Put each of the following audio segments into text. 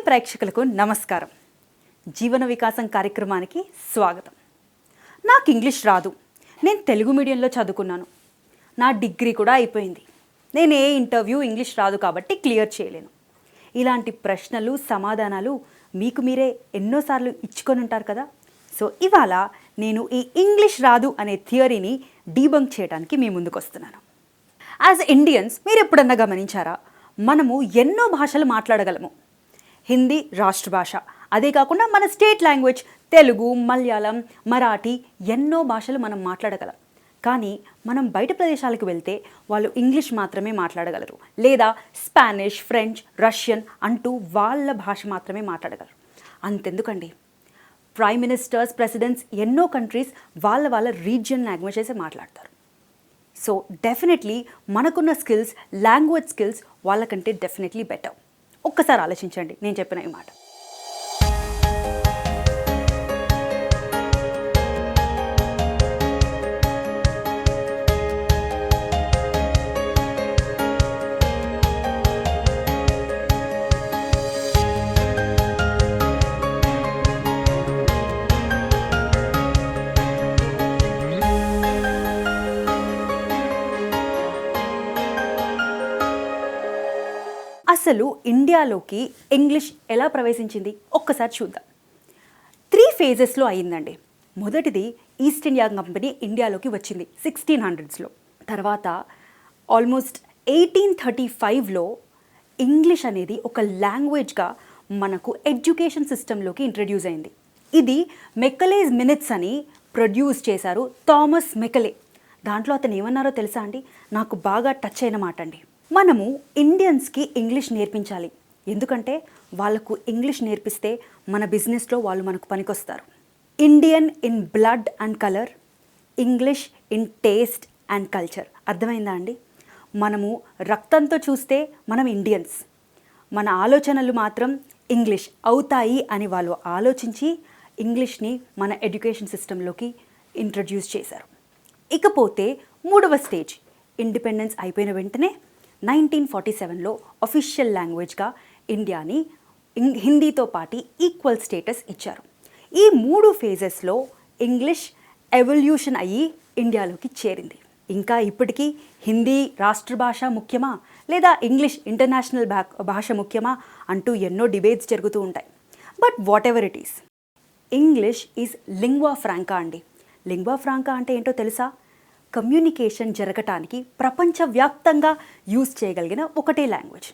ప్రేక్షకులకు నమస్కారం. జీవన వికాసం కార్యక్రమానికి స్వాగతం. నాకు ఇంగ్లీష్ రాదు, నేను తెలుగు మీడియంలో చదువుకున్నాను, నా డిగ్రీ కూడా అయిపోయింది, నేను ఏ ఇంటర్వ్యూ ఇంగ్లీష్ రాదు కాబట్టి క్లియర్ చేయలేను. ఇలాంటి ప్రశ్నలు సమాధానాలు మీకు మీరే ఎన్నోసార్లు ఇచ్చుకొని ఉంటారు కదా. సో ఇవాళ నేను ఈ ఇంగ్లీష్ రాదు అనే థియరీని డీబంక్ చేయడానికి మీ ముందుకు వస్తున్నాను. యాజ్ ఇండియన్స్ మీరు ఎప్పుడన్నా గమనించారా, మనము ఎన్నో భాషలు మాట్లాడగలము. హిందీ రాష్ట్ర భాష, అదే కాకుండా మన స్టేట్ లాంగ్వేజ్ తెలుగు, మలయాళం, మరాఠీ ఎన్నో భాషలు మనం మాట్లాడగలం. కానీ మనం బయట ప్రదేశాలకు వెళ్తే వాళ్ళు ఇంగ్లీష్ మాత్రమే మాట్లాడగలరు, లేదా స్పానిష్, ఫ్రెంచ్, రష్యన్ అంటూ వాళ్ళ భాష మాత్రమే మాట్లాడగలరు. అంతెందుకండి, ప్రైమ్ మినిస్టర్స్, ప్రెసిడెంట్స్ ఎన్నో కంట్రీస్ వాళ్ళ రీజియన్ లాంగ్వేజెసే మాట్లాడతారు. సో డెఫినెట్లీ మనకున్న స్కిల్స్, లాంగ్వేజ్ స్కిల్స్ వాళ్ళకంటే డెఫినెట్లీ బెటర్. ఒక్కసారి ఆలోచించండి నేను చెప్పిన ఈ మాట. అసలు ఇండియాలోకి ఇంగ్లీష్ ఎలా ప్రవేశించింది ఒక్కసారి చూద్దాం. 3 ఫేజెస్లో అయ్యిందండి. మొదటిది ఈస్ట్ ఇండియా కంపెనీ ఇండియాలోకి వచ్చింది 1600స్లో. తర్వాత ఆల్మోస్ట్ 1835లో ఇంగ్లీష్ అనేది ఒక లాంగ్వేజ్గా మనకు ఎడ్యుకేషన్ సిస్టంలోకి ఇంట్రడ్యూస్ అయింది. ఇది మెకలేస్ మినిట్స్ అని ప్రొడ్యూస్ చేశారు థామస్ మెకలే. దాంట్లో అతను ఏమన్నారో తెలుసా అండి, నాకు బాగా టచ్ అయిన మాట అండి. మనము ఇండియన్స్కి ఇంగ్లీష్ నేర్పించాలి, ఎందుకంటే వాళ్ళకు ఇంగ్లీష్ నేర్పిస్తే మన బిజినెస్లో వాళ్ళు మనకు పనికొస్తారు. Indian in blood and colour, English in taste and culture. అర్థమైందా అండి? మనము రక్తంతో చూస్తే మనం ఇండియన్స్, మన ఆలోచనలు మాత్రం ఇంగ్లీష్ అవుతాయి అని వాళ్ళు ఆలోచించి ఇంగ్లీష్ని మన ఎడ్యుకేషన్ సిస్టంలోకి ఇంట్రడ్యూస్ చేశారు. ఇకపోతే మూడవ స్టేజ్, ఇండిపెండెన్స్ అయిపోయిన వెంటనే 1947లో అఫీషియల్ లాంగ్వేజ్గా ఇండియాని హిందీతో పాటు ఈక్వల్ స్టేటస్ ఇచ్చారు. ఈ 3 ఫేజెస్లో ఇంగ్లీష్ ఎవల్యూషన్ అయ్యి ఇండియాలోకి చేరింది. ఇంకా ఇప్పటికీ హిందీ రాష్ట్ర భాష ముఖ్యమా లేదా ఇంగ్లీష్ ఇంటర్నేషనల్ భాష ముఖ్యమా అంటూ ఎన్నో డిబేట్స్ జరుగుతూ ఉంటాయి. But whatever it is, English is lingua franca అండి. లింగ్వా ఫ్రాంకా అంటే ఏంటో తెలుసా? కమ్యూనికేషన్ జరగటానికి ప్రపంచవ్యాప్తంగా యూజ్ చేయగలిగిన ఒకటే లాంగ్వేజ్.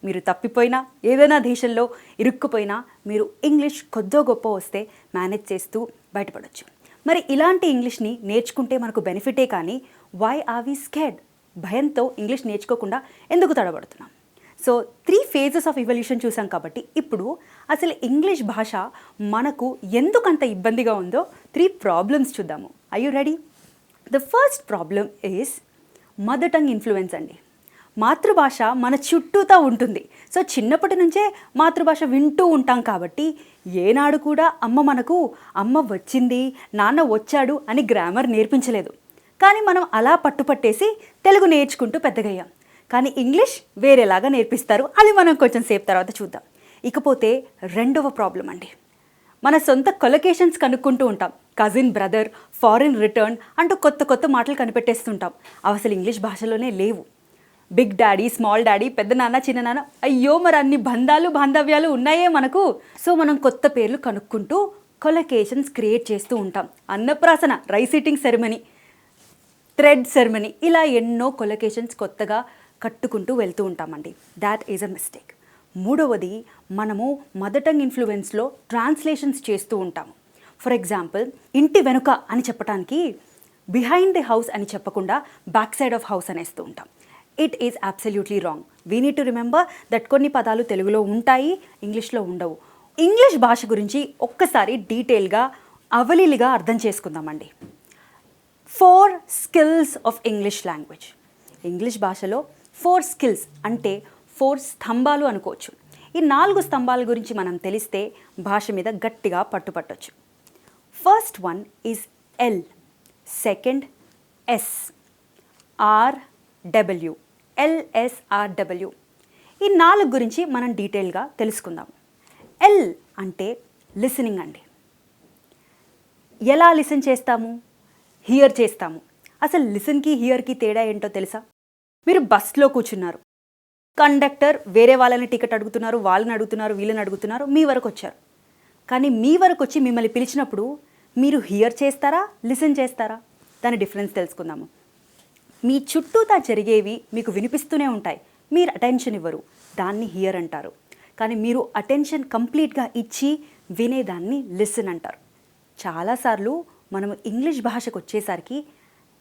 మీరు తప్పిపోయినా, ఏదైనా దేశంలో ఇరుక్కుపోయినా మీరు ఇంగ్లీష్ కొద్దో గొప్ప వస్తే మేనేజ్ చేస్తూ బయటపడవచ్చు. మరి ఇలాంటి ఇంగ్లీష్ని నేర్చుకుంటే మనకు బెనిఫిటే, కానీ వై ఆర్ వి స్కేర్డ్? భయంతో ఇంగ్లీష్ నేర్చుకోకుండా ఎందుకు తడబడుతున్నాం? సో 3 ఫేజెస్ ఆఫ్ ఎవల్యూషన్ చూసాం కాబట్టి ఇప్పుడు అసలు ఇంగ్లీష్ భాష మనకు ఎందుకంత ఇబ్బందిగా ఉందో 3 ప్రాబ్లమ్స్ చూద్దాము. Are you ready? The first problem is mother tongue influence అండి. మాతృభాష మన చుట్టూతా ఉంటుంది. సో చిన్నప్పటి నుంచే మాతృభాష వింటూ ఉంటాం కాబట్టి ఏనాడు కూడా అమ్మ వచ్చింది, నాన్న వచ్చాడు అని గ్రామర్ నేర్పించలేదు. కానీ మనం అలా పట్టుపట్టేసి తెలుగు నేర్చుకుంటూ పెద్దగయ్యాం. కానీ ఇంగ్లీష్ వేరేలాగా నేర్పిస్తారు, అది మనం కొంచెం సేపు తర్వాత చూద్దాం. ఇకపోతే రెండవ ప్రాబ్లం అండి, మన సొంత కొలొకేషన్స్ కనుక్కుంటూ ఉంటాం. కజిన్, బ్రదర్, ఫారిన్ రిటర్న్ అంటూ కొత్త మాటలు కనిపెట్టేస్తుంటాం. అవి అసలు ఇంగ్లీష్ భాషలోనే లేవు. బిగ్ డాడీ, స్మాల్ డాడీ, పెద్ద నాన్న, చిన్న నాన్న, అయ్యో మరి అన్ని బాంధవ్యాలు ఉన్నాయే మనకు. సో మనం కొత్త పేర్లు కనుక్కుంటూ కొలొకేషన్స్ క్రియేట్ చేస్తూ ఉంటాం. అన్నప్రాసన, rice eating ceremony, thread ceremony, ఇలా ఎన్నో కొలొకేషన్స్ కొత్తగా కట్టుకుంటూ వెళ్తూ ఉంటామండి. That is a mistake. మూడవది, మనము మదర్ టంగ్ ఇన్ఫ్లుయెన్స్లో ట్రాన్స్లేషన్స్ చేస్తూ ఉంటాము. ఫర్ ఎగ్జాంపుల్, ఇంటి వెనుక అని చెప్పడానికి బిహైండ్ ది హౌస్ అని చెప్పకుండా బ్యాక్ సైడ్ ఆఫ్ హౌస్ అనేస్తూ ఉంటాం. It is absolutely wrong. We need to remember that కొన్ని పదాలు తెలుగులో ఉంటాయి, ఇంగ్లీష్లో ఉండవు. ఇంగ్లీష్ భాష గురించి ఒక్కసారి డీటెయిల్గా అవలీలుగా అర్థం చేసుకుందామండి. 4 skills of English language. English భాషలో 4 స్కిల్స్ అంటే 4 స్తంభాలు అనుకోవచ్చు. ఈ 4 స్తంభాల గురించి మనం తెలిస్తే భాష మీద గట్టిగా పట్టుపట్టవచ్చు. First one is L, second S, RW, LSRW. ఈ 4 గురించి మనం డీటెయిల్గా తెలుసుకుందాం. ఎల్ అంటే లిసనింగ్ అండి. ఎలా లిసన్ చేస్తాము? హియర్ చేస్తాము. అసలు లిసన్కి హియర్కి తేడా ఏంటో తెలుసా? మీరు బస్లో కూర్చున్నారు, కండక్టర్ వేరే వాళ్ళని టికెట్ అడుగుతున్నారు, వాళ్ళని అడుగుతున్నారు, వీళ్ళని అడుగుతున్నారు, మీ వరకు వచ్చారు. కానీ మీ వరకు వచ్చి మిమ్మల్ని పిలిచినప్పుడు మీరు హియర్ చేస్తారా, లిసన్ చేస్తారా? దాని డిఫరెన్స్ తెలుసుకుందాము. మీ చుట్టూతా జరిగేవి మీకు వినిపిస్తూనే ఉంటాయి, మీరు అటెన్షన్ ఇవ్వరు, దాన్ని హియర్ అంటారు. కానీ మీరు అటెన్షన్ కంప్లీట్గా ఇచ్చి వినేదాన్ని లిసన్ అంటారు. చాలాసార్లు మనము ఇంగ్లీష్ భాషకు వచ్చేసరికి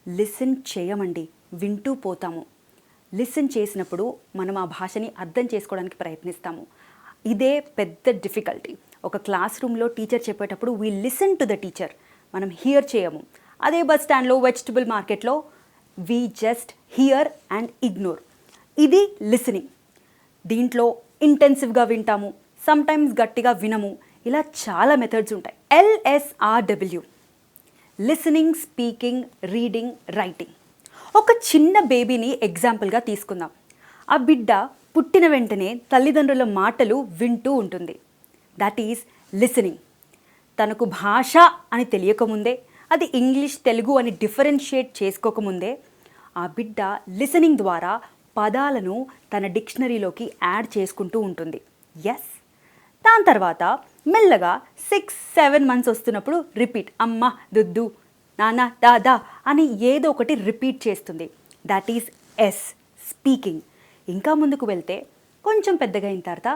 లిసన్ చేయమండి, వింటూ పోతాము. లిసన్ చేసినప్పుడు మనం ఆ భాషని అర్థం చేసుకోవడానికి ప్రయత్నిస్తాము. ఇదే పెద్ద డిఫికల్టీ. ఒక క్లాస్ రూమ్లో టీచర్ చెప్పేటప్పుడు we listen to the teacher, మనం హియర్ చేయము. అదే బస్ స్టాండ్లో, వెజిటబుల్ మార్కెట్లో we just hear and ignore. ఇది లిసనింగ్. దీంట్లో ఇంటెన్సివ్గా వింటాము, సమ్టైమ్స్ గట్టిగా వినము. ఇలా చాలా మెథడ్స్ ఉంటాయి. LSRW, listening, speaking, reading, writing. ఒక చిన్న బేబీని ఎగ్జాంపుల్గా తీసుకుందాం. ఆ బిడ్డ పుట్టిన వెంటనే తల్లిదండ్రుల మాటలు వింటూ ఉంటుంది. That is listening. తనకు భాష అని తెలియకముందే, అది ఇంగ్లీష్, తెలుగు అని డిఫరెన్షియేట్ చేసుకోకముందే ఆ బిడ్డ లిసనింగ్ ద్వారా పదాలను తన డిక్షనరీలోకి యాడ్ చేసుకుంటూ ఉంటుంది. ఎస్. దాని తర్వాత మెల్లగా 6-7 మంత్స్ వస్తున్నప్పుడు రిపీట్, అమ్మ, దుద్దు, నాన్న, దాదా అని ఏదో ఒకటి రిపీట్ చేస్తుంది. That is yes, speaking. ఇంకా ముందుకు వెళ్తే కొంచెం పెద్దగా అయిన తర్వాత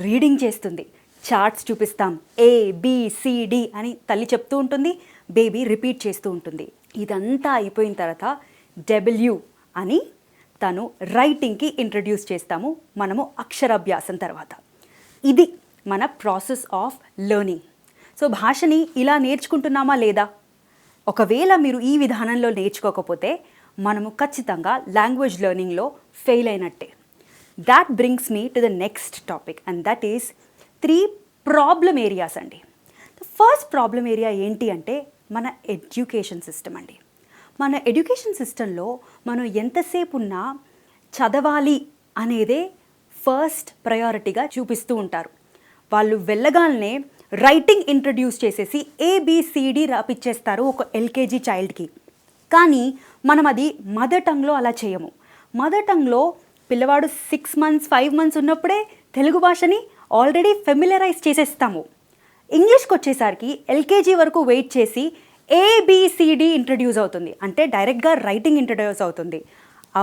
రీడింగ్ చేస్తుంది. చార్ట్స్ చూపిస్తాం, ABCD అని తల్లి చెప్తూ ఉంటుంది, బేబీ రిపీట్ చేస్తూ ఉంటుంది. ఇదంతా అయిపోయిన తర్వాత W అని తను రైటింగ్కి ఇంట్రడ్యూస్ చేస్తాము మనము అక్షరాభ్యాసం తర్వాత. ఇది మన ప్రాసెస్ ఆఫ్ లెర్నింగ్. సో భాషని ఇలా నేర్చుకుంటున్నామా లేదా? ఒకవేళ మీరు ఈ విధానంలో నేర్చుకోకపోతే మనము ఖచ్చితంగా లాంగ్వేజ్ లెర్నింగ్లో ఫెయిల్ అయినట్టే. That brings me to the next topic and that is 3 problem areas అండి. ఫస్ట్ ప్రాబ్లమ్ ఏరియా ఏంటి అంటే మన ఎడ్యుకేషన్ సిస్టమ్ అండి. మన ఎడ్యుకేషన్ సిస్టంలో మనం ఎంతసేపు ఉన్నా చదవాలి అనేదే ఫస్ట్ ప్రయారిటీగా చూపిస్తూ ఉంటారు. వాళ్ళు వెళ్ళగానే రైటింగ్ ఇంట్రడ్యూస్ చేసేసి ABCD రాపిచ్చేస్తారు ఒక LKG చైల్డ్కి. కానీ మనం అది మదర్ టంగ్లో అలా చేయము. మదర్ టంగ్లో పిల్లవాడు 6 మంత్స్ 5 మంత్స్ ఉన్నప్పుడే తెలుగు భాషని ఆల్రెడీ ఫెమిలరైజ్ చేసేస్తాము. ఇంగ్లీష్కి వచ్చేసరికి LKG వరకు వెయిట్ చేసి ABCD ఇంట్రడ్యూస్ అవుతుంది, అంటే డైరెక్ట్గా రైటింగ్ ఇంట్రడ్యూస్ అవుతుంది.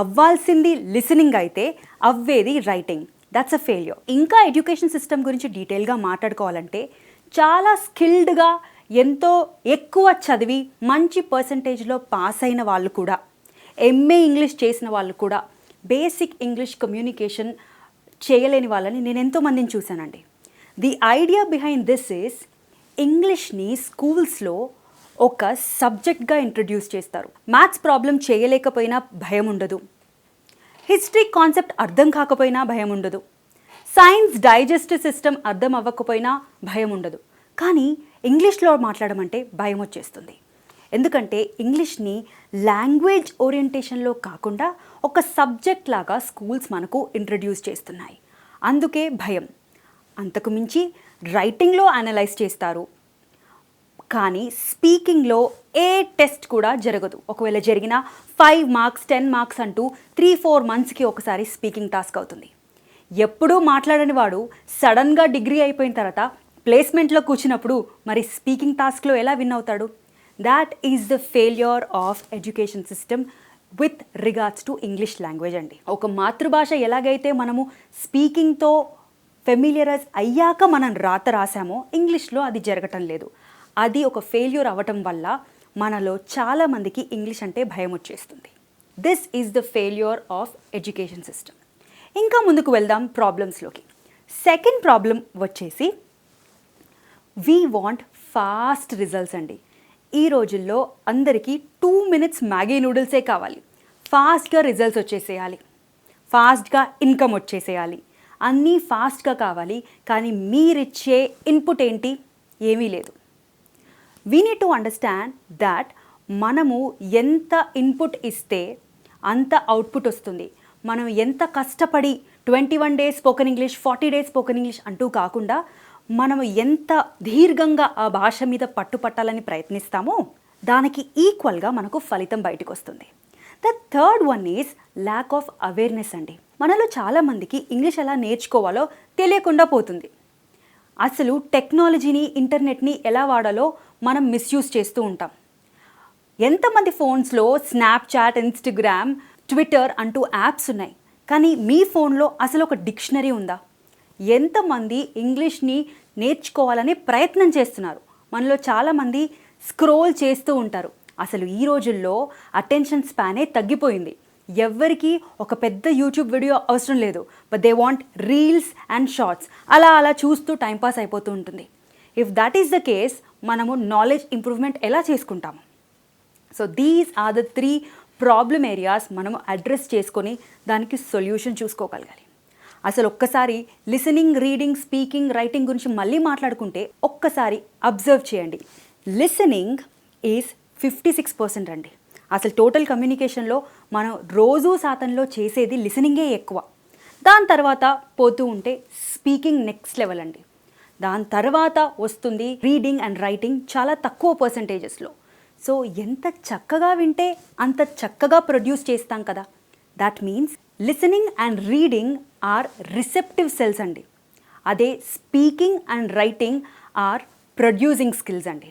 అవ్వాల్సింది లిసనింగ్ అయితే అవ్వేది రైటింగ్. That's a failure. ఇంకా ఎడ్యుకేషన్ సిస్టమ్ గురించి డీటెయిల్గా మాట్లాడుకోవాలంటే చాలా స్కిల్డ్గా, ఎంతో ఎక్కువ చదివి మంచి పర్సంటేజ్లో పాస్ అయిన వాళ్ళు కూడా, MA ఇంగ్లీష్ చేసిన వాళ్ళు కూడా బేసిక్ ఇంగ్లీష్ కమ్యూనికేషన్ చేయలేని వాళ్ళని నేను ఎంతోమందిని చూశానండి. The idea behind this is ఇంగ్లీష్ని స్కూల్స్లో ఒక సబ్జెక్ట్గా ఇంట్రడ్యూస్ చేస్తారు. మ్యాథ్స్ ప్రాబ్లం చేయలేకపోయినా భయం ఉండదు, హిస్టరీ కాన్సెప్ట్ అర్థం కాకపోయినా భయం ఉండదు, సైన్స్ డైజెస్టివ్ సిస్టమ్ అర్థం అవ్వకపోయినా భయం ఉండదు. కానీ ఇంగ్లీష్లో మాట్లాడమంటే భయం వచ్చేస్తుంది. ఎందుకంటే ఇంగ్లీష్ని లాంగ్వేజ్ ఓరియంటేషన్లో కాకుండా ఒక సబ్జెక్ట్ లాగా స్కూల్స్ మనకు ఇంట్రడ్యూస్ చేస్తున్నాయి. అందుకే భయం. అంతకు మించి రైటింగ్లో అనలైజ్ చేస్తారు, కానీ స్పీకింగ్లో ఏ టెస్ట్ కూడా జరగదు. ఒకవేళ జరిగినా 5 మార్క్స్ 10 మార్క్స్ అంటూ 3-4 మంత్స్కి ఒకసారి స్పీకింగ్ టాస్క్ అవుతుంది. ఎప్పుడూ మాట్లాడని వాడు సడన్గా డిగ్రీ అయిపోయిన తర్వాత ప్లేస్మెంట్లో కూర్చున్నప్పుడు మరి స్పీకింగ్ టాస్క్లో ఎలా విన్ అవుతాడు? That is the failure of education system with regards to English language అండి. ఒక మాతృభాష ఎలాగైతే మనము స్పీకింగ్తో ఫెమిలియరైజ్ అయ్యాక మనం రాసామో ఇంగ్లీష్లో అది జరగటం లేదు. అది ఒక ఫెయిల్యూర్ అవ్వటం వల్ల మనలో చాలామందికి ఇంగ్లీష్ అంటే భయం వచ్చేస్తుంది. This is the failure of education system. ఇంకా ముందుకు వెళ్దాం ప్రాబ్లమ్స్లోకి. సెకండ్ ప్రాబ్లం వచ్చేసి వీ వాంట్ ఫాస్ట్ రిజల్ట్స్ అండి. ఈ రోజుల్లో అందరికీ 2 minutes మ్యాగీ నూడిల్సే కావాలి. ఫాస్ట్గా రిజల్ట్స్ వచ్చేసేయాలి, ఫాస్ట్గా ఇన్కమ్ వచ్చేసేయాలి, అన్నీ ఫాస్ట్గా కావాలి. కానీ మీరిచ్చే ఇన్పుట్ ఏంటి? ఏమీ లేదు. We need to understand that మనము ఎంత ఇన్పుట్ ఇస్తే అంత అవుట్పుట్ వస్తుంది. మనం ఎంత కష్టపడి 21 days spoken English, 40 days spoken English అంటూ కాకుండా మనము ఎంత దీర్ఘంగా ఆ భాష మీద పట్టుపట్టాలని ప్రయత్నిస్తామో దానికి ఈక్వల్గా మనకు ఫలితం బయటకు వస్తుంది. The third one is lack of awareness అండి. మనలో చాలామందికి ఇంగ్లీష్ ఎలా నేర్చుకోవాలో తెలియకుండా పోతుంది. అసలు టెక్నాలజీని, ఇంటర్నెట్ని ఎలా వాడాలో మనం మిస్యూజ్ చేస్తూ ఉంటాం. ఎంతమంది ఫోన్స్లో స్నాప్చాట్, ఇన్స్టాగ్రామ్, ట్విట్టర్ అంటూ యాప్స్ ఉన్నాయి, కానీ మీ ఫోన్లో అసలు ఒక డిక్షనరీ ఉందా? ఎంతమంది ఇంగ్లీష్ని నేర్చుకోవాలని ప్రయత్నం చేస్తున్నారు? మనలో చాలామంది స్క్రోల్ చేస్తూ ఉంటారు. అసలు ఈ రోజుల్లో అటెన్షన్ స్పానే తగ్గిపోయింది. ఎవ్వరికి ఒక పెద్ద యూట్యూబ్ వీడియో అవసరం లేదు, but they want reels and shorts. అలా చూస్తూ టైంపాస్ అయిపోతూ ఉంటుంది. If that is the case, మనము నాలెడ్జ్ ఇంప్రూవ్మెంట్ ఎలా చేసుకుంటాము? So these are the 3 problem areas మనము అడ్రస్ చేసుకొని దానికి సొల్యూషన్ చూసుకోగలగాలి. అసలు ఒక్కసారి లిసనింగ్, రీడింగ్, స్పీకింగ్, రైటింగ్ గురించి మళ్ళీ మాట్లాడుకుంటే ఒక్కసారి అబ్జర్వ్ చేయండి. లిసనింగ్ ఈజ్ 56% అండి. అసలు టోటల్ కమ్యూనికేషన్లో మనం రోజు శాతంలో చేసేది లిసనింగే ఎక్కువ. దాని తర్వాత పోతూ ఉంటే స్పీకింగ్ నెక్స్ట్ లెవెల్ అండి. దాని తర్వాత వస్తుంది రీడింగ్ అండ్ రైటింగ్, చాలా తక్కువ పర్సంటేజెస్లో. సో ఎంత చక్కగా వింటే అంత చక్కగా ప్రొడ్యూస్ చేస్తాం కదా. That means listening and reading are receptive skills అండి. అదే speaking and writing are producing skills అండి.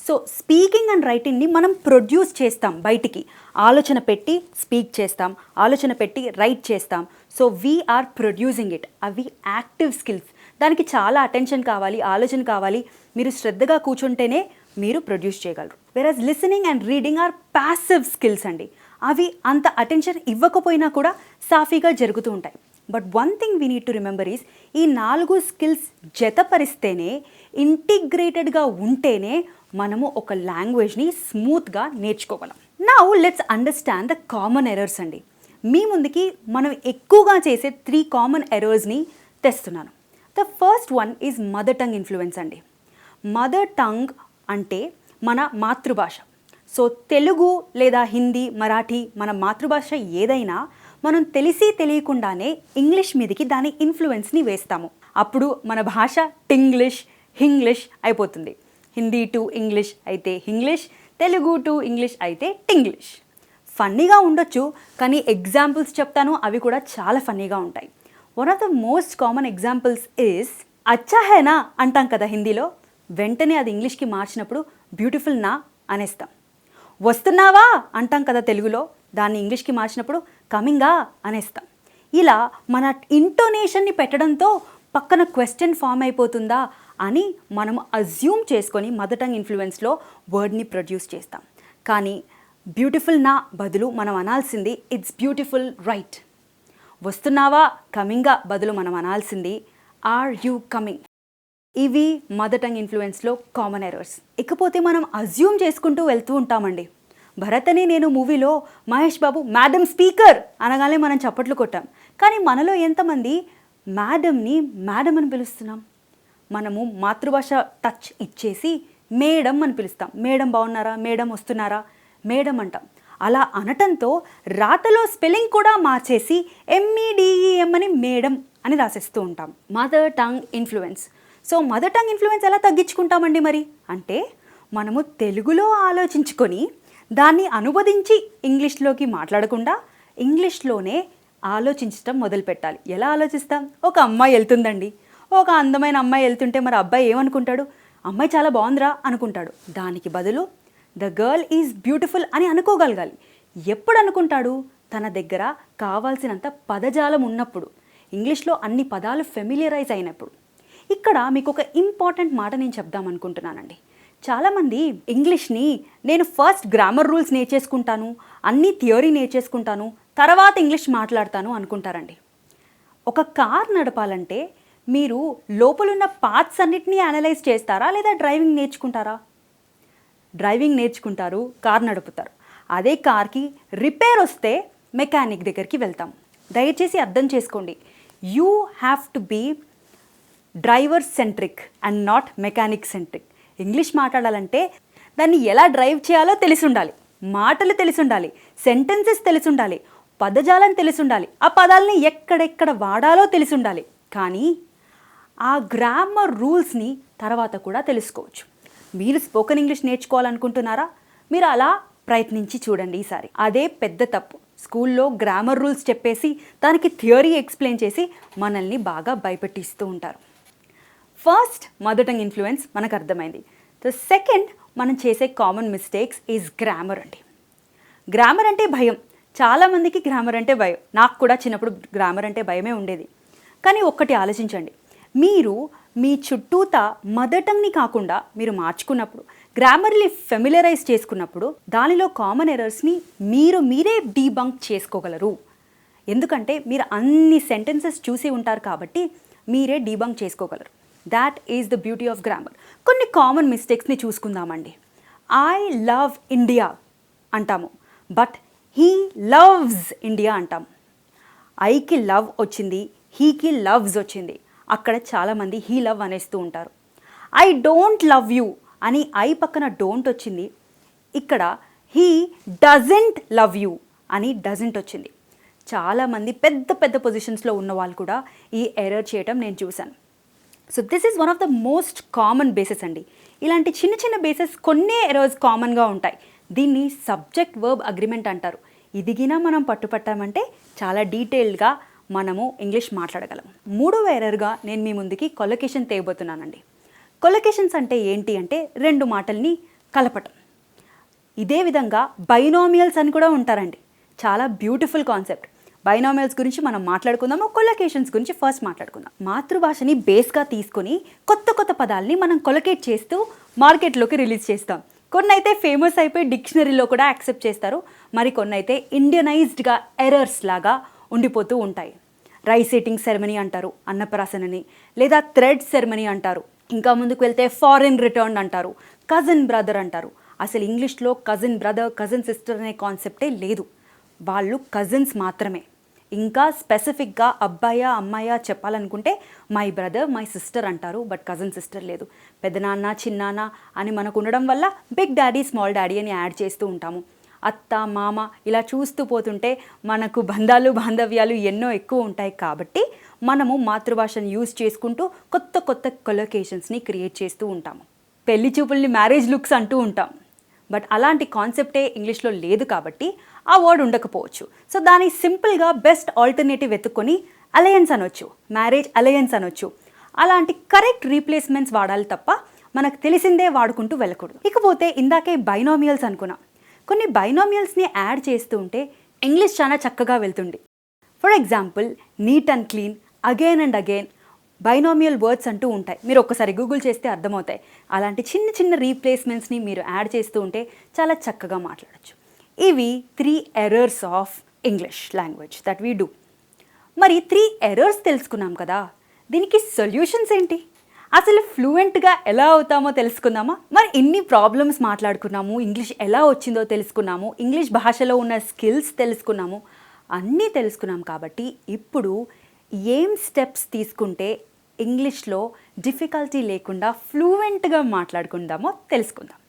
సో స్పీకింగ్ అండ్ రైటింగ్ని మనం ప్రొడ్యూస్ చేస్తాం, బయటికి ఆలోచన పెట్టి స్పీక్ చేస్తాం, ఆలోచన పెట్టి రైట్ చేస్తాం. So we are producing it. అవి యాక్టివ్ స్కిల్స్. దానికి చాలా అటెన్షన్ కావాలి, ఆలోచన కావాలి. మీరు శ్రద్ధగా కూర్చుంటేనే మీరు ప్రొడ్యూస్ చేయగలరు. వెరాజ్ listening and reading or passive skills అండి. అవి అంత అటెన్షన్ ఇవ్వకపోయినా కూడా సాఫీగా జరుగుతూ ఉంటాయి. But one thing we need to remember is, ఈ 4 స్కిల్స్ జతపరిస్తేనే, ఇంటిగ్రేటెడ్గా ఉంటేనే మనము ఒక లాంగ్వేజ్ని స్మూత్గా నేర్చుకోగలం. Now let's understand the common errors అండి. మీ ముందుకి మనం ఎక్కువగా చేసే 3 కామన్ ఎర్రర్స్ని తెస్తున్నాను. The first one is mother tongue influence అండి. మదర్ టంగ్ అంటే మన మాతృభాష. సో తెలుగు లేదా హిందీ, మరాఠీ, మన మాతృభాష ఏదైనా మనం తెలిసి తెలియకుండానే ఇంగ్లీష్ మీదకి దాని ఇన్ఫ్లుయెన్స్ని వేస్తాము. అప్పుడు మన భాష టింగ్లిష్, హింగ్లిష్ అయిపోతుంది. హిందీ టు ఇంగ్లీష్ అయితే హింగ్లిష్, తెలుగు టు ఇంగ్లీష్ అయితే టింగ్లిష్. ఫన్నీగా ఉండొచ్చు, కానీ ఎగ్జాంపుల్స్ చెప్తాను, అవి కూడా చాలా ఫన్నీగా ఉంటాయి. One of the most common examples is అచ్చా హై నా అంటాం కదా హిందీలో, వెంటనే అది ఇంగ్లీష్కి మార్చినప్పుడు బ్యూటిఫుల్ నా అనేస్తాం. వస్తున్నావా అంటాం కదా తెలుగులో, దాన్ని ఇంగ్లీష్కి మార్చినప్పుడు కమింగా అనేస్తాం. ఇలా మన ఇంటోనేషన్ని పెట్టడంతో పక్కన క్వశ్చన్ ఫామ్ అయిపోతుందా అని మనం అజ్యూమ్ చేసుకొని మదర్ టంగ్ ఇన్ఫ్లుయెన్స్లో వర్డ్ని ప్రొడ్యూస్ చేస్తాం. కానీ బ్యూటిఫుల్ నా బదులు మనం అనాల్సింది ఇట్స్ బ్యూటిఫుల్ రైట్. వస్తున్నావా కమింగా బదులు మనం అనాల్సింది ఆర్ యూ కమింగ్. ఇవి మదర్ టంగ్ ఇన్ఫ్లుయెన్స్లో కామన్ ఎర్రర్స్. ఇకపోతే మనం అజ్యూమ్ చేసుకుంటూ వెళ్తూ ఉంటామండి. భరత్ అనే నేను మూవీలో మహేష్ బాబు మేడం స్పీకర్ అనగానే మనం చప్పట్లు కొట్టాం. కానీ మనలో ఎంతమంది మేడంని మేడం అని పిలుస్తున్నాం? మనము మాతృభాష టచ్ ఇచ్చేసి మేడం అని పిలుస్తాం. మేడం బాగున్నారా, మేడం వస్తున్నారా, మేడం అంటాం. అలా అనటంతో రాతలో స్పెల్లింగ్ కూడా మార్చేసి MEDEM అని మేడం అని రాసేస్తూ ఉంటాం. Mother tongue influence. So mother tongue influence ఎలా తగ్గించుకుంటామండి మరి అంటే, మనము తెలుగులో ఆలోచించుకొని దాన్ని అనువదించి ఇంగ్లీష్లోకి మాట్లాడకుండా ఇంగ్లీష్లోనే ఆలోచించడం మొదలుపెట్టాలి. ఎలా ఆలోచిస్తాం? ఒక అమ్మాయి వెళ్తుందండి, ఒక అందమైన అమ్మాయి వెళ్తుంటే మరి అబ్బాయి ఏమనుకుంటాడు? అమ్మాయి చాలా బాగుందిరా అనుకుంటాడు. దానికి బదులు ద గర్ల్ ఈజ్ బ్యూటిఫుల్ అని అనుకోగలగాలి. ఎప్పుడు అనుకుంటాడు? తన దగ్గర కావాల్సినంత పదజాలం ఉన్నప్పుడు, ఇంగ్లీష్లో అన్ని పదాలు ఫెమిలియరైజ్ అయినప్పుడు. ఇక్కడ మీకు ఒక ఇంపార్టెంట్ మాట నేను చెప్దాం అనుకుంటున్నానండి. చాలామంది ఇంగ్లీష్ని నేను ఫస్ట్ గ్రామర్ రూల్స్ నేర్చేసుకుంటాను, అన్ని థియరీ నేర్చేసుకుంటాను, తర్వాత ఇంగ్లీష్ మాట్లాడతాను అనుకుంటారండి. ఒక కార్ నడపాలంటే మీరు లోపలున్న పార్ట్స్ అన్నిటినీ అనలైజ్ చేస్తారా లేదా డ్రైవింగ్ నేర్చుకుంటారా? డ్రైవింగ్ నేర్చుకుంటారు, కార్ నడుపుతారు. అదే కార్కి రిపేర్ వస్తే మెకానిక్ దగ్గరికి వెళ్తాం. దయచేసి అర్థం చేసుకోండి, you have to be driver centric and not mechanic centric. English మాట్లాడాలంటే దాన్ని ఎలా డ్రైవ్ చేయాలో తెలిసి ఉండాలి, మాటలు తెలిసి ఉండాలి, సెంటెన్సెస్ తెలిసి ఉండాలి, పదజాలం తెలిసి ఉండాలి, ఆ పదాలని ఎక్కడెక్కడ వాడాలో తెలిసి ఉండాలి. కానీ ఆ గ్రామర్ రూల్స్ని తర్వాత కూడా తెలుసుకోవచ్చు. మీరు స్పోకెన్ ఇంగ్లీష్ నేర్చుకోవాలనుకుంటున్నారా? మీరు అలా ప్రయత్నించి చూడండి ఈసారి. అదే పెద్ద తప్పు. స్కూల్లో గ్రామర్ రూల్స్ చెప్పేసి దానికి థియరీ ఎక్స్ప్లెయిన్ చేసి మనల్ని బాగా భయపెట్టిస్తూ ఉంటారు. ఫస్ట్ మదర్ టంగ్ ఇన్ఫ్లుయెన్స్ మనకు అర్థమైంది. సో సెకండ్ మనం చేసే కామన్ మిస్టేక్స్ ఈజ్ గ్రామర్ అండి. గ్రామర్ అంటే భయం. చాలామందికి గ్రామర్ అంటే భయం. నాకు కూడా చిన్నప్పుడు గ్రామర్ అంటే భయమే ఉండేది. కానీ ఒక్కటి ఆలోచించండి, మీరు మీ చుట్టూతా మదర్ టంగ్ని కాకుండా మీరు మార్చుకున్నప్పుడు, గ్రామర్ని ఫెమిలరైజ్ చేసుకున్నప్పుడు దానిలో కామన్ ఎర్రర్స్ని మీరే డీబంక్ చేసుకోగలరు. ఎందుకంటే మీరు అన్ని సెంటెన్సెస్ చూసి ఉంటారు కాబట్టి మీరే డీబంక్ చేసుకోగలరు. That is the beauty of grammar. కొన్ని కామన్ మిస్టేక్స్ని చూసుకుందామండి. ఐ లవ్ ఇండియా అంటాము, బట్ హీ లవ్స్ ఇండియా అంటాము. ఐకి లవ్ వచ్చింది, హీకి లవ్స్ వచ్చింది. అక్కడ చాలామంది హీ లవ్ అనేస్తూ ఉంటారు. ఐ డోంట్ లవ్ యూ అని ఐ పక్కన డోంట్ వచ్చింది. ఇక్కడ హీ డజంట్ లవ్ యూ అని డజంట్ వచ్చింది. చాలామంది పెద్ద పెద్ద పొజిషన్స్లో ఉన్న వాళ్ళు కూడా ఈ ఎర్రర్ చేయటం నేను చూశాను. So this is one of the most common bases అండి. ఇలాంటి చిన్న చిన్న బేసెస్ కొన్నే ఎర్రర్స్ కామన్గా ఉంటాయి. దీన్ని సబ్జెక్ట్ వర్బ్ అగ్రిమెంట్ అంటారు. ఇదిగినా మనం పట్టుపట్టామంటే చాలా డీటెయిల్డ్గా మనము ఇంగ్లీష్ మాట్లాడగలం. మూడవ ఎర్రర్గా నేను మీ ముందుకి కొలొకేషన్ తేయబోతున్నానండి. కొలొకేషన్స్ అంటే ఏంటి అంటే రెండు మాటల్ని కలపటం. ఇదే విధంగా బైనామియల్స్ అని కూడా ఉంటారండి. చాలా బ్యూటిఫుల్ కాన్సెప్ట్. బైనామియల్స్ గురించి మనం మాట్లాడుకుందాము, కొలొకేషన్స్ గురించి ఫస్ట్ మాట్లాడుకుందాం. మాతృభాషని బేస్గా తీసుకొని కొత్త కొత్త పదాలని మనం కొలొకేట్ చేస్తూ మార్కెట్లోకి రిలీజ్ చేస్తాం. కొన్ని అయితే ఫేమస్ అయిపోయి డిక్షనరీలో కూడా యాక్సెప్ట్ చేస్తారు. మరి కొన్ని అయితే ఇండియనైజ్డ్గా ఎర్రర్స్ లాగా ఉండిపోతూ ఉంటాయి. రైస్ ఈటింగ్ సెరమనీ అంటారు అన్నప్రాసనని, లేదా థ్రెడ్ సెరమనీ అంటారు. ఇంకా ముందుకు వెళ్తే ఫారిన్ రిటర్న్ అంటారు, కజిన్ బ్రదర్ అంటారు. అసలు ఇంగ్లీష్లో కజిన్ బ్రదర్, కజిన్ సిస్టర్ అనే కాన్సెప్టే లేదు. వాళ్ళు కజిన్స్ మాత్రమే. ఇంకా స్పెసిఫిక్గా అబ్బాయా అమ్మాయా చెప్పాలనుకుంటే మై బ్రదర్, మై సిస్టర్ అంటారు, బట్ కజిన్ సిస్టర్ లేదు. పెద్దనాన్న, చిన్నాన్న అని మనకు ఉండడం వల్ల బిగ్ డాడీ, స్మాల్ డాడీ అని యాడ్ చేస్తూ ఉంటాము. అత్త, మామ ఇలా చూస్తూ పోతుంటే మనకు బంధాలు, బాంధవ్యాలు ఎన్నో ఎక్కువ ఉంటాయి. కాబట్టి మనము మాతృభాషను యూజ్ చేసుకుంటూ కొత్త కొత్త కొలొకేషన్స్ని క్రియేట్ చేస్తూ ఉంటాము. పెళ్లి చూపుల్ని మ్యారేజ్ లుక్స్ అంటూ ఉంటాం, బట్ అలాంటి కాన్సెప్టే ఇంగ్లీష్లో లేదు కాబట్టి ఆ వర్డ్ ఉండకపోవచ్చు. సో దాని సింపుల్గా బెస్ట్ ఆల్టర్నేటివ్ వెతుక్కొని అలయన్స్ అనొచ్చు, మ్యారేజ్ అలయన్స్ అనొచ్చు. అలాంటి కరెక్ట్ రీప్లేస్మెంట్స్ వాడాలి తప్ప మనకు తెలిసిందే వాడుకుంటూ వెళ్ళకూడదు. ఇకపోతే ఇందాకే బైనామియల్స్ అనుకున్నాం. కొన్ని బైనామియల్స్ని యాడ్ చేస్తూ ఉంటే ఇంగ్లీష్ చాలా చక్కగా వెళ్తుంది. For example neat and clean, again and again binomial words అంటూ ఉంటాయి. మీరు ఒక్కసారి గూగుల్ చేస్తే అర్థమవుతాయి. అలాంటి చిన్న చిన్న రీప్లేస్మెంట్స్ని మీరు యాడ్ చేస్తూ ఉంటే చాలా చక్కగా మాట్లాడచ్చు. ఇవి 3 errors of English language that we do. మరి 3 ఎర్రర్స్ తెలుసుకున్నాం కదా, దీనికి సొల్యూషన్స్ ఏంటి? అసలు ఫ్లూయెంట్గా ఎలా అవుతామో తెలుసుకుందామా? మరి ఇన్ని ప్రాబ్లమ్స్ మాట్లాడుకున్నాము, ఇంగ్లీష్ ఎలా వచ్చిందో తెలుసుకున్నాము, ఇంగ్లీష్ భాషలో ఉన్న స్కిల్స్ తెలుసుకున్నాము, అన్నీ తెలుసుకున్నాం. కాబట్టి ఇప్పుడు ఏం స్టెప్స్ తీసుకుంటే ఇంగ్లీష్లో డిఫికల్టీ లేకుండా ఫ్లూయెంట్గా మాట్లాడుకుందామో తెలుసుకుందాం.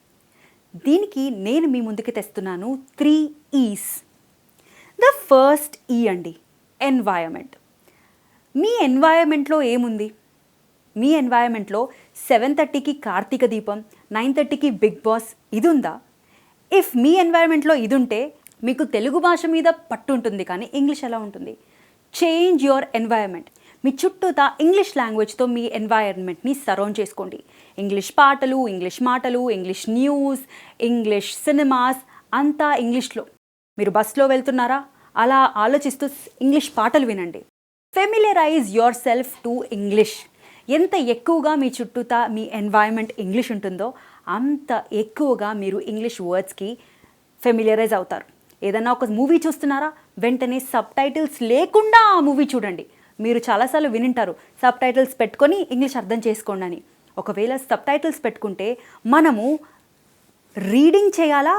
దీనికి నేను మీ ముందుకు తెస్తున్నాను 3 ఈస్. ద ఫస్ట్ ఈ అండి, ఎన్వైరన్మెంట్. మీ ఎన్వైరన్మెంట్లో ఏముంది? మీ ఎన్వైరన్మెంట్లో 7:30కి కార్తీక దీపం, 9:30కి బిగ్ బాస్ ఇది ఉందా? ఇఫ్ మీ ఎన్వైరన్మెంట్లో ఇది ఉంటే మీకు తెలుగు భాష మీద పట్టు ఉంటుంది, కానీ ఇంగ్లీష్ ఎలా ఉంటుంది? Change your environment. మీ చుట్టూతా ఇంగ్లీష్ లాంగ్వేజ్తో మీ ఎన్వైరన్మెంట్ని సరౌండ్ చేసుకోండి. ఇంగ్లీష్ పాటలు, ఇంగ్లీష్ మాటలు, ఇంగ్లీష్ న్యూస్, ఇంగ్లీష్ సినిమాస్ అంతా ఇంగ్లీష్లో. మీరు బస్లో వెళ్తున్నారా? అలా ఆలోచిస్తూ ఇంగ్లీష్ పాటలు వినండి. Familiarise your self to English. ఎంత ఎక్కువగా మీ చుట్టూతా మీ ఎన్వైరన్మెంట్ ఇంగ్లీష్ ఉంటుందో అంత ఎక్కువగా మీరు ఇంగ్లీష్ వర్డ్స్కి ఫెమిలియరైజ్ అవుతారు. ఏదన్నా ఒక మూవీ చూస్తున్నారా? వెంటనే సబ్ టైటిల్స్ లేకుండా ఆ మూవీ చూడండి. మీరు చాలాసార్లు వినింటారు సబ్ టైటిల్స్ పెట్టుకొని ఇంగ్లీష్ అర్థం చేసుకోండి అని. ఒకవేళ సబ్ టైటిల్స్ పెట్టుకుంటే మనము రీడింగ్ చేయాలా,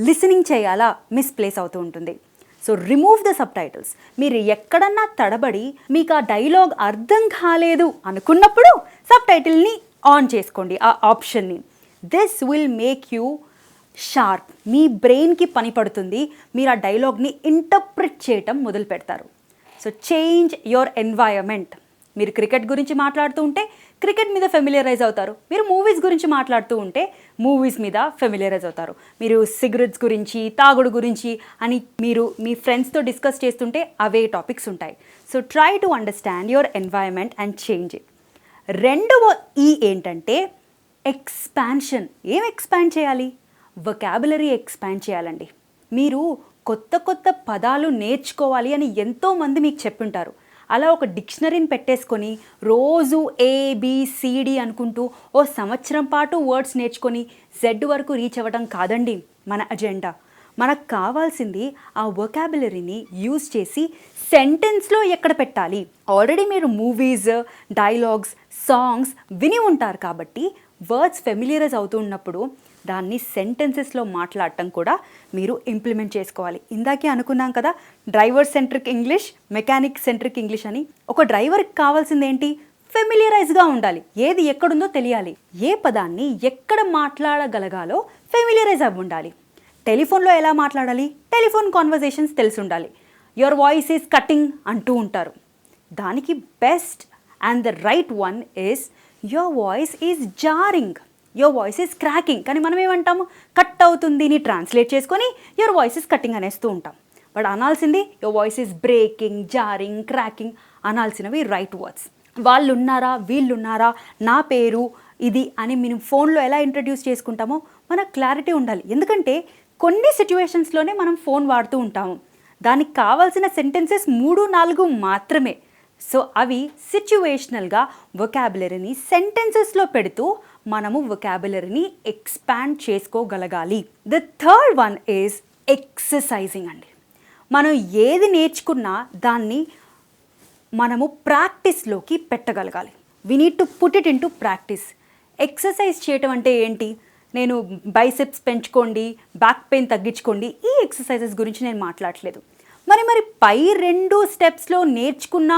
లిసనింగ్ చేయాలా మిస్ప్లేస్ అవుతూ ఉంటుంది. So remove the sub titles. మీరు ఎక్కడన్నా తడబడి మీకు ఆ డైలాగ్ అర్థం కాలేదు అనుకున్నప్పుడు సబ్ టైటిల్ని ఆన్ చేసుకోండి, ఆ ఆప్షన్ని. This will make you sharp. మీ బ్రెయిన్కి పని పడుతుంది. మీరు ఆ డైలాగ్ని ఇంటర్ప్రిట్ చేయటం మొదలు పెడతారు. So change your environment. మీరు క్రికెట్ గురించి మాట్లాడుతూ ఉంటే క్రికెట్ మీద ఫెమిలియరైజ్ అవుతారు. మీరు మూవీస్ గురించి మాట్లాడుతూ ఉంటే మూవీస్ మీద ఫెమిలియరైజ్ అవుతారు. మీరు సిగరెట్స్ గురించి, తాగుడు గురించి అని మీరు మీ ఫ్రెండ్స్తో డిస్కస్ చేస్తుంటే అవే టాపిక్స్ ఉంటాయి. So try to understand your environment and change it. రెండవ ఏంటంటే ఎక్స్పాన్షన్. ఏం ఎక్స్పాండ్ చేయాలి? వొకాబులరీ ఎక్స్పాండ్ చేయాలండి. మీరు కొత్త కొత్త పదాలు నేర్చుకోవాలి అని ఎంతోమంది మీకు చెప్పుంటారు. అలా ఒక డిక్షనరీని పెట్టేసుకొని రోజు ABCD అనుకుంటూ ఓ సంవత్సరం పాటు వర్డ్స్ నేర్చుకొని Z వరకు రీచ్ అవ్వడం కాదండి మన అజెండా. మనకు కావాల్సింది ఆ వొకాబులరీని యూజ్ చేసి సెంటెన్స్లో ఎక్కడ పెట్టాలి. ఆల్రెడీ మీరు మూవీస్, డైలాగ్స్, సాంగ్స్ విని ఉంటారు కాబట్టి వర్డ్స్ ఫెమిలియరైజ్ అవుతూ ఉన్నప్పుడు దాన్ని సెంటెన్సెస్లో మాట్లాడటం కూడా మీరు ఇంప్లిమెంట్ చేసుకోవాలి. ఇందాకే అనుకున్నాం కదా, driver centric English, mechanic centric English అని. ఒక డ్రైవర్కి కావాల్సింది ఏంటి? ఫెమిలియరైజ్గా ఉండాలి. ఏది ఎక్కడుందో తెలియాలి. ఏ పదాన్ని ఎక్కడ మాట్లాడగలగాలో ఫెమిలియరైజ్ అవ్వి ఉండాలి. టెలిఫోన్లో ఎలా మాట్లాడాలి? టెలిఫోన్ కాన్వర్జేషన్స్ తెలిసి ఉండాలి. యువర్ వాయిస్ ఈజ్ కటింగ్ అంటూ ఉంటారు. దానికి best and the right one is your voice is jarring, your voice is cracking. కానీ మనం ఏమంటాము? కట్ అవుతుంది ని ట్రాన్స్లేట్ చేసుకొని యువర్ వాయిస్ ఈజ్ కటింగ్ అనేస్తూ ఉంటాం. బట్ అనాల్సింది your voice is breaking, jarring, cracking అనాల్సినవి రైట్ వర్డ్స్. వాళ్ళు ఉన్నారా, వీళ్ళు ఉన్నారా, నా పేరు ఇది అని మనం ఫోన్లో ఎలా ఇంట్రడ్యూస్ చేసుకుంటామో మనకు క్లారిటీ ఉండాలి. ఎందుకంటే కొన్ని సిచ్యువేషన్స్లోనే మనం ఫోన్ వాడుతూ ఉంటాము. దానికి కావాల్సిన సెంటెన్సెస్ 3-4 మాత్రమే. సో అవి సిచ్యువేషనల్గా వొకాబులరీని సెంటెన్సెస్లో పెడుతూ మనము వొకాబులరీని ఎక్స్పాండ్ చేసుకోగలగాలి. The third one is exercising అండి. మనం ఏది నేర్చుకున్నా దాన్ని మనము ప్రాక్టీస్లోకి పెట్టగలగాలి. We need to put it into practice. Exercise చేయటం అంటే ఏంటి? నేను బైసెప్స్ పెంచుకోండి, బ్యాక్ పెయిన్ తగ్గించుకోండి, ఈ ఎక్సర్సైజెస్ గురించి నేను మాట్లాడట్లేదు. మరి పై 2 స్టెప్స్లో నేర్చుకున్న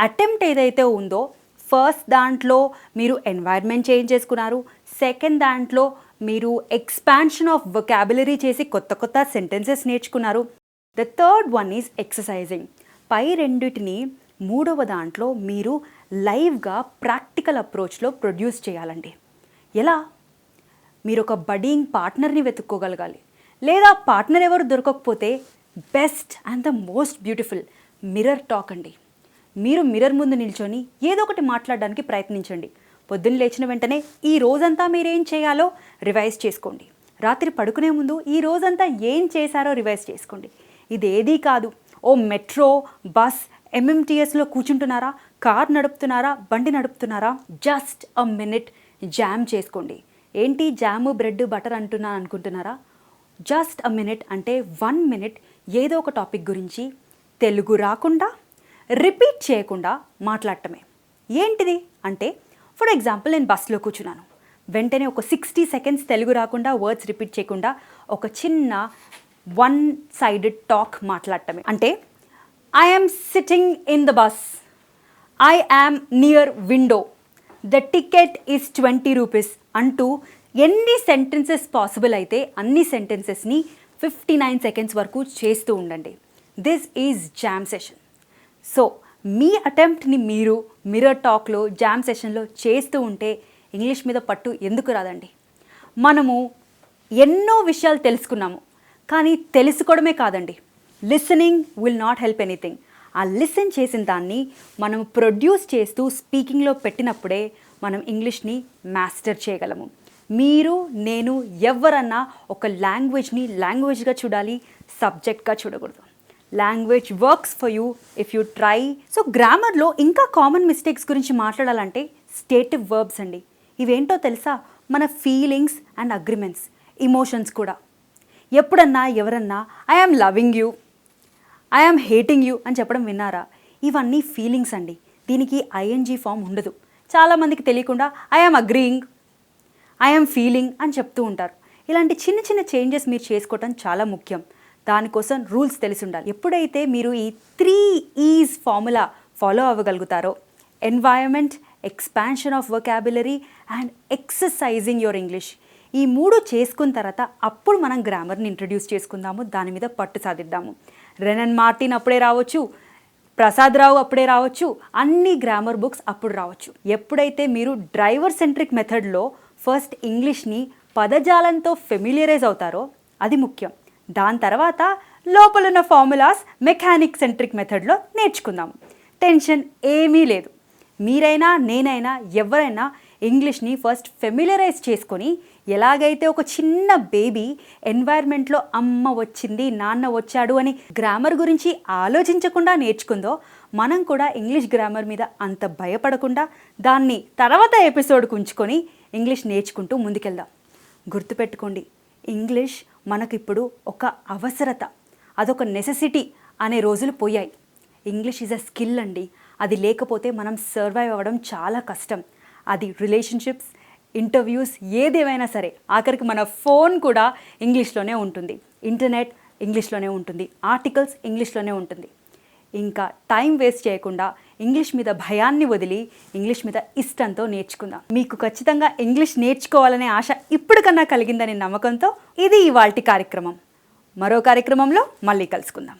అటెంప్ట్ ఏదైతే ఉందో, ఫస్ట్ దాంట్లో మీరు ఎన్వైర్న్మెంట్ చేంజ్ చేసుకున్నారు, సెకండ్ దాంట్లో మీరు ఎక్స్పాన్షన్ ఆఫ్ వొకాబులరీ చేసి కొత్త కొత్త సెంటెన్సెస్ నేర్చుకున్నారు. The third one is exercising. పై రెండిటిని మూడవ దాంట్లో మీరు లైవ్గా ప్రాక్టికల్ అప్రోచ్లో ప్రొడ్యూస్ చేయాలండి. ఎలా? మీరు ఒక బడీయింగ్ పార్ట్నర్ని వెతుక్కోగలగాలి. లేదా పార్ట్నర్ ఎవరు దొరకకపోతే best and the most beautiful mirror talk అండి. మీరు మిర్రర్ ముందు నిల్చొని ఏదో ఒకటి మాట్లాడడానికి ప్రయత్నించండి. పొద్దున్న లేచిన వెంటనే ఈ రోజంతా మీరేం చేయాలో రివైజ్ చేసుకోండి. రాత్రి పడుకునే ముందు ఈ రోజంతా ఏం చేశారో రివైజ్ చేసుకోండి. ఇదేదీ కాదు, ఓ మెట్రో, బస్, MMTSలో కూర్చుంటున్నారా, కార్ నడుపుతున్నారా, బండి నడుపుతున్నారా, జస్ట్ అ మినిట్ జామ్ చేసుకోండి. ఏంటి జాము, బ్రెడ్, బటర్ అంటున్నాను అనుకుంటున్నారా? జస్ట్ అ మినిట్ అంటే 1 మినిట్ ఏదో ఒక టాపిక్ గురించి తెలుగు రాకుండా రిపీట్ చేయకుండా మాట్లాడటమే. ఏంటిది అంటే, ఫర్ ఎగ్జాంపుల్ నేను బస్లో కూర్చున్నాను, వెంటనే ఒక 60 సెకండ్స్ తెలుగు రాకుండా వర్డ్స్ రిపీట్ చేయకుండా ఒక చిన్న 1 సైడెడ్ టాక్ మాట్లాడటమే. అంటే I am sitting in the bus, I am near window, the ticket is 20 rupees అంటూ ఎన్ని సెంటెన్సెస్ పాసిబుల్ అయితే అన్ని సెంటెన్సెస్ని 59 సెకండ్స్ వరకు చేస్తూ ఉండండి. This is jam session. So మీ అటెంప్ట్ని మీరు మిర్రర్ టాక్లో, జామ్ సెషన్లో చేస్తూ ఉంటే ఇంగ్లీష్ మీద పట్టు ఎందుకు రాదండి? మనము ఎన్నో విషయాలు తెలుసుకున్నాము, కానీ తెలుసుకోవడమే కాదండి, listening will not help anything. ఆ లిసన్ చేసిన దాన్ని మనం ప్రొడ్యూస్ చేస్తూ స్పీకింగ్లో పెట్టినప్పుడే మనం ఇంగ్లీష్ని మాస్టర్ చేయగలము. మీరు, నేను, ఎవరన్నా ఒక లాంగ్వేజ్గా చూడాలి, సబ్జెక్ట్గా చూడకూడదు. Language works for you if you try. So గ్రామర్లో ఇంకా కామన్ మిస్టేక్స్ గురించి మాట్లాడాలంటే స్టేటివ్ వర్బ్స్ అండి. ఇవేంటో తెలుసా? మన ఫీలింగ్స్ అండ్ అగ్రిమెంట్స్, ఇమోషన్స్ కూడా. ఎప్పుడన్నా ఎవరన్నా I am loving you, I am hating you అని చెప్పడం విన్నారా? ఇవన్నీ ఫీలింగ్స్ అండి. దీనికి ING ఫామ్ ఉండదు. చాలామందికి తెలియకుండా I am agreeing, I am feeling అని చెప్తూ ఉంటారు. ఇలాంటి చిన్న చిన్న చేంజెస్ మీరు చేసుకోవటం చాలా ముఖ్యం. దానికోసం రూల్స్ తెలిసి ఉండాలి. ఎప్పుడైతే మీరు ఈ 3 E's ఫార్ములా ఫాలో అవ్వగలుగుతారో, environment, expansion of vocabulary and exercising your English, ఈ 3 చేసుకున్న తర్వాత అప్పుడు మనం గ్రామర్ని ఇంట్రడ్యూస్ చేసుకుందాము, దాని మీద పట్టు సాధిద్దాము. రెనన్ మార్టిన్ అప్పుడే రావచ్చు, ప్రసాదరావు అప్పుడే రావచ్చు, అన్ని గ్రామర్ బుక్స్ అప్పుడు రావచ్చు. ఎప్పుడైతే మీరు డ్రైవర్ సెంట్రిక్ మెథడ్లో ఫస్ట్ ఇంగ్లీష్ని పదజాలంతో ఫెమిలియరైజ్ అవుతారో అది ముఖ్యం. దాని తర్వాత లోపలున్న ఫార్ములాస్ మెకానిక్ సెంట్రిక్ మెథడ్లో నేర్చుకుందాం. టెన్షన్ ఏమీ లేదు. మీరైనా నేనైనా ఎవరైనా ఇంగ్లీష్ని ఫస్ట్ ఫెమిలియరైజ్ చేసుకొని, ఎలాగైతే ఒక చిన్న బేబీ ఎన్వైర్న్మెంట్లో అమ్మ వచ్చింది నాన్న వచ్చాడు అని గ్రామర్ గురించి ఆలోచించకుండా నేర్చుకుందో, మనం కూడా ఇంగ్లీష్ గ్రామర్ మీద అంత భయపడకుండా దాన్ని తర్వాత ఎపిసోడ్కి ఉంచుకొని ఇంగ్లీష్ నేర్చుకుంటూ ముందుకెళ్దాం. గుర్తుపెట్టుకోండి, ఇంగ్లీష్ మనకిప్పుడు ఒక అవసరత, అదొక నెసెసిటీ అనే రోజులు పోయాయి. ఇంగ్లీష్ ఈజ్ అ స్కిల్ అండి. అది లేకపోతే మనం సర్వైవ్ అవ్వడం చాలా కష్టం. అది రిలేషన్షిప్స్, ఇంటర్వ్యూస్, ఏదేమైనా సరే. ఆఖరికి మన ఫోన్ కూడా ఇంగ్లీష్లోనే ఉంటుంది, ఇంటర్నెట్ ఇంగ్లీష్లోనే ఉంటుంది, ఆర్టికల్స్ ఇంగ్లీష్లోనే ఉంటుంది. ఇంకా టైం వేస్ట్ చేయకుండా ఇంగ్లీష్ మీద భయాన్ని వదిలి ఇంగ్లీష్ మీద ఇష్టంతో నేర్చుకుందాం. మీకు ఖచ్చితంగా ఇంగ్లీష్ నేర్చుకోవాలనే ఆశ ఇప్పటికన్నా కలిగిందనే నమ్మకంతో ఇది ఇవాల్టి కార్యక్రమం. మరో కార్యక్రమంలో మళ్ళీ కలుసుకుందాం.